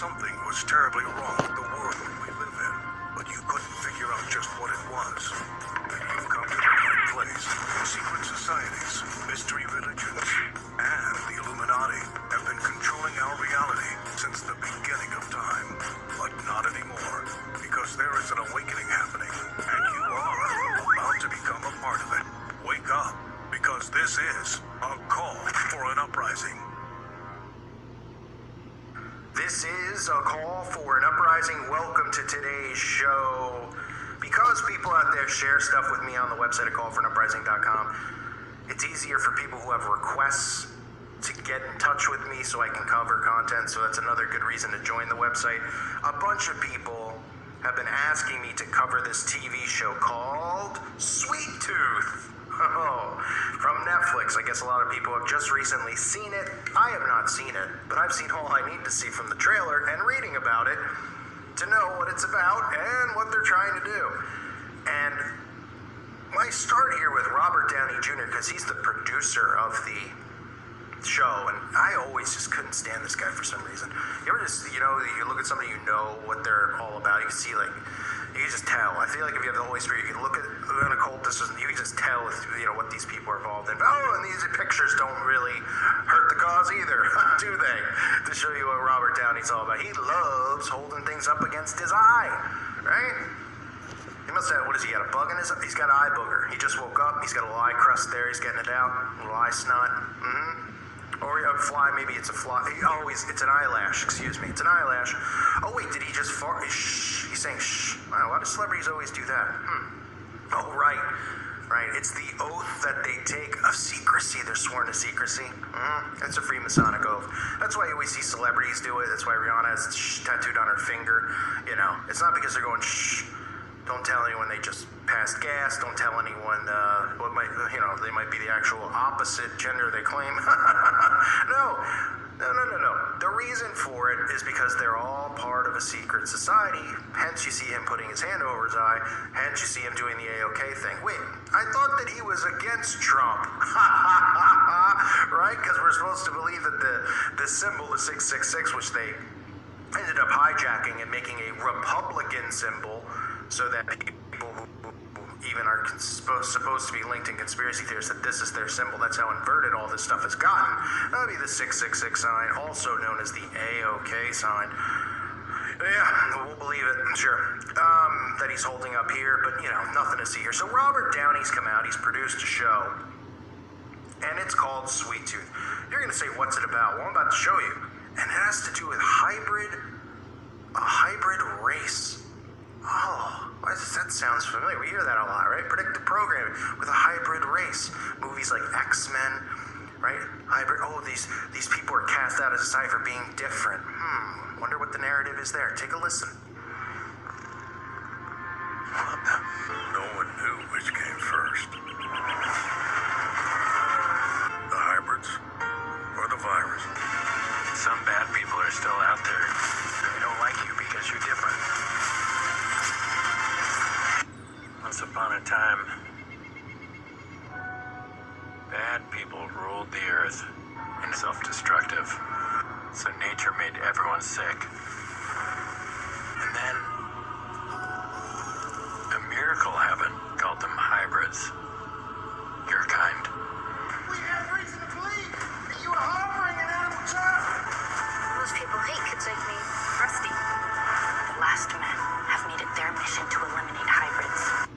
something was terribly wrong with the world we live in, but you couldn't figure out just what it was. Then you come to the right place. Secret societies, mystery religions, and the Illuminati have been controlling our reality since the beginning of time. But not anymore, because there is an awakening happening, and you are about to become a part of it. Wake up, because this is a call for an uprising. This is a call for an uprising. Welcome to today's show. Because people out there share stuff with me on the website at callforanuprising.com, it's easier for people who have requests to get in touch with me so I can cover content. So that's another good reason to join the website. A bunch of people have been asking me to cover this TV show called Sweet Tooth. Oh, from Netflix. I guess a lot of people have just recently seen it. I have not seen it, but I've seen all I need to see from the trailer and reading about it to know what it's about and what they're trying to do. And I start here with Robert Downey Jr. because he's the producer of the show, and I always just couldn't stand this guy for some reason. You ever just, you look at somebody, you know what they're all about. You can see, you can just tell. I feel like if you have the Holy Spirit, you can look at an occultist, and you can just tell if, what these people are involved in. Oh, and these pictures don't really hurt the cause either, do they? To show you what Robert Downey's all about. He loves holding things up against his eye, right? He must have, what is he got, a bug in his eye? He's got an eye booger. He just woke up, he's got a little eye crust there, he's getting it out, a little eye snot. Or a fly, maybe it's a fly. Oh, it's an eyelash, excuse me. It's an eyelash. Oh, wait, did he just fart? Shh. He's saying shh. Wow, a lot of celebrities always do that. Oh, right. It's the oath that they take of secrecy. They're sworn to secrecy. That's a Freemasonic oath. That's why you always see celebrities do it. That's why Rihanna has shh tattooed on her finger. It's not because they're going shh. Don't tell anyone they just passed gas. Don't tell anyone what might, they might be the actual opposite gender they claim. No. The reason for it is because they're all part of a secret society. Hence, you see him putting his hand over his eye. Hence, you see him doing the A-OK thing. Wait, I thought that he was against Trump. Right? Because we're supposed to believe that the symbol, the 666, which they ended up hijacking and making a Republican symbol, so that people who even are supposed to be linked in conspiracy theories, that this is their symbol. That's how inverted all this stuff has gotten. That would be the 666 sign, also known as the A-OK sign. Yeah, we'll believe it, sure. That he's holding up here, but, nothing to see here. So Robert Downey's come out, he's produced a show, and it's called Sweet Tooth. You're going to say, what's it about? Well, I'm about to show you. And it has to do with a hybrid race. Oh, that sounds familiar. We hear that a lot, right? Predictive programming with a hybrid race. Movies like X-Men, right? Hybrid. Oh, these people are cast out of society for being different. Wonder what the narrative is there. Take a listen. No one knew which came first. The hybrids or the virus? Some bad people are still out there. They don't like you because you're different. Once upon a time, bad people ruled the earth and self-destructive. So nature made everyone sick. And then a miracle happened, called them hybrids. Your kind. We have reason to believe that you are harboring an animal child. Most people hate kids like me. Rusty. The last men have made it their mission to eliminate hybrids.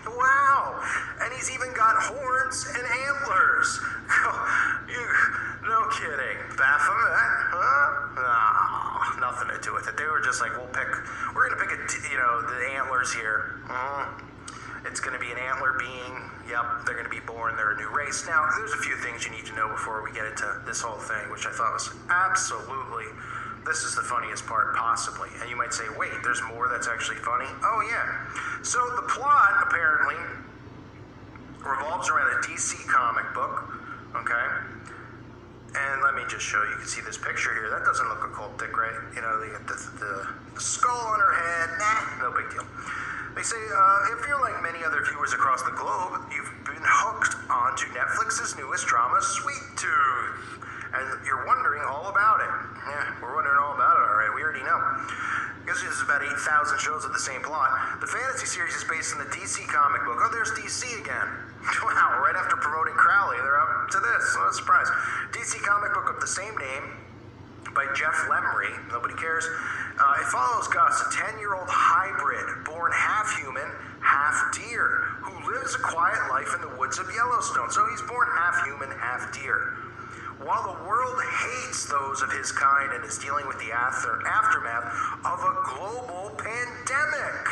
Wow! And he's even got horns and antlers. No kidding. Baphomet, huh? No, nothing to do with it. They were just like, we're going to pick the antlers here. It's going to be an antler being. Yep, they're going to be born. They're a new race. Now, there's a few things you need to know before we get into this whole thing, which I thought was absolutely, this is the funniest part, possibly. And you might say, wait, there's more that's actually funny? Oh, yeah. So the plot, apparently, revolves around a DC comic book, okay? And let me just show you. You can see this picture here. That doesn't look occultic, right? They got the skull on her head. Nah, no big deal. They say, if you're like many other viewers across the globe, you've been hooked onto Netflix's newest drama, Sweet Tooth. And you're wondering all about it. Yeah, we're wondering all about it, all right. Because there's about 8,000 shows with the same plot. The fantasy series is based on the DC comic book. Oh, there's DC again. Wow, right after promoting Crowley, they're up to this. What a surprise. DC comic book of the same name by Jeff Lemire. Nobody cares. It follows Gus, a 10-year-old hybrid, born half human, half deer, who lives a quiet life in the woods of Yellowstone. So he's born half human, half deer. While the world hates those of his kind and is dealing with the aftermath of a global pandemic.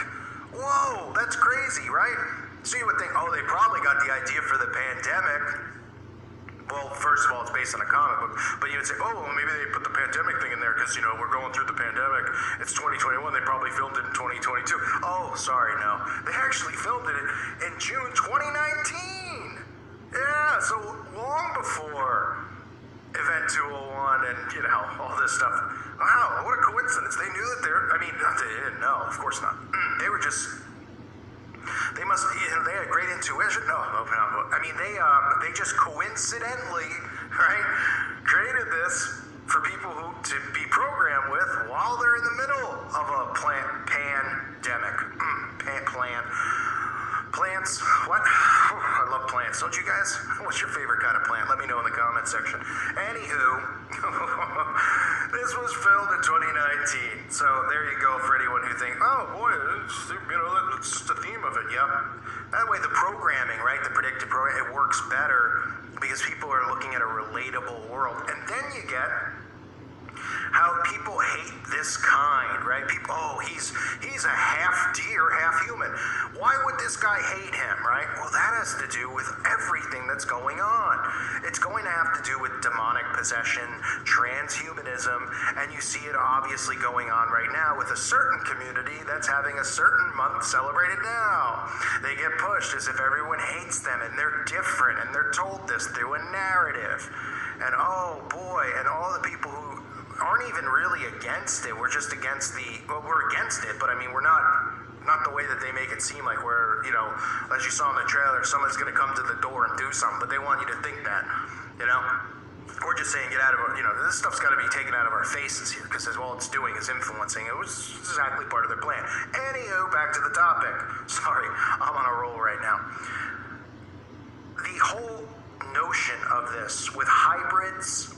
Whoa, that's crazy, right? So you would think, oh, they probably got the idea for the pandemic. Well, first of all, it's based on a comic book. But you would say, oh, well, maybe they put the pandemic thing in there because, we're going through the pandemic. It's 2021. They probably filmed it in 2022. Oh, sorry, no. They actually filmed it in June 2019. Yeah, so long before Event 201 and, all this stuff. Wow, what a coincidence. They knew that they didn't know, of course not. They were just, they must, they had great intuition. No. I mean, they just coincidentally, right, created this for people to be programmed with while they're in the middle of a pandemic. Plants, what? I love plants. Don't you guys? What's your favorite kind of plant? Let me know in the comment section. Anywho, this was filmed in 2019. So there you go for anyone who thinks, oh boy, that's just the theme of it. Yep. That way the programming, right, the predictive program, it works better because people are looking at a relatable world. And then you get how people hate this kind, right? People, oh, he's a half deer, half human. Why would this guy hate him, right? Well, that has to do with everything that's going on. It's going to have to do with demonic possession, transhumanism, and you see it obviously going on right now with a certain community that's having a certain month celebrated now. They get pushed as if everyone hates them and they're different and they're told this through a narrative. And oh boy, and all the people who aren't even really against it. We're just against we're against it, but I mean, we're not the way that they make it seem like we're, as you saw in the trailer, someone's going to come to the door and do something, but they want you to think that, We're just saying get out of it, this stuff's got to be taken out of our faces here because all it's doing is influencing. It was exactly part of their plan. Anywho, back to the topic. Sorry, I'm on a roll right now. The whole notion of this with hybrids,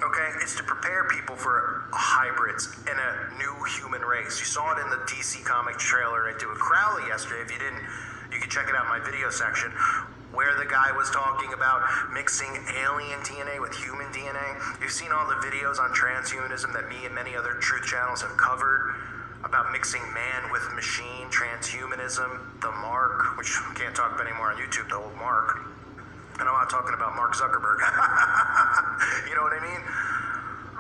okay, is to prepare people for hybrids in a new human race. You saw it in the DC Comics trailer I did with Crowley yesterday. If you didn't, you can check it out in my video section, where the guy was talking about mixing alien DNA with human DNA. You've seen all the videos on transhumanism that me and many other truth channels have covered about mixing man with machine, transhumanism, the mark, which we can't talk about anymore on YouTube, the old mark. And I'm not talking about Mark Zuckerberg. You know what I mean?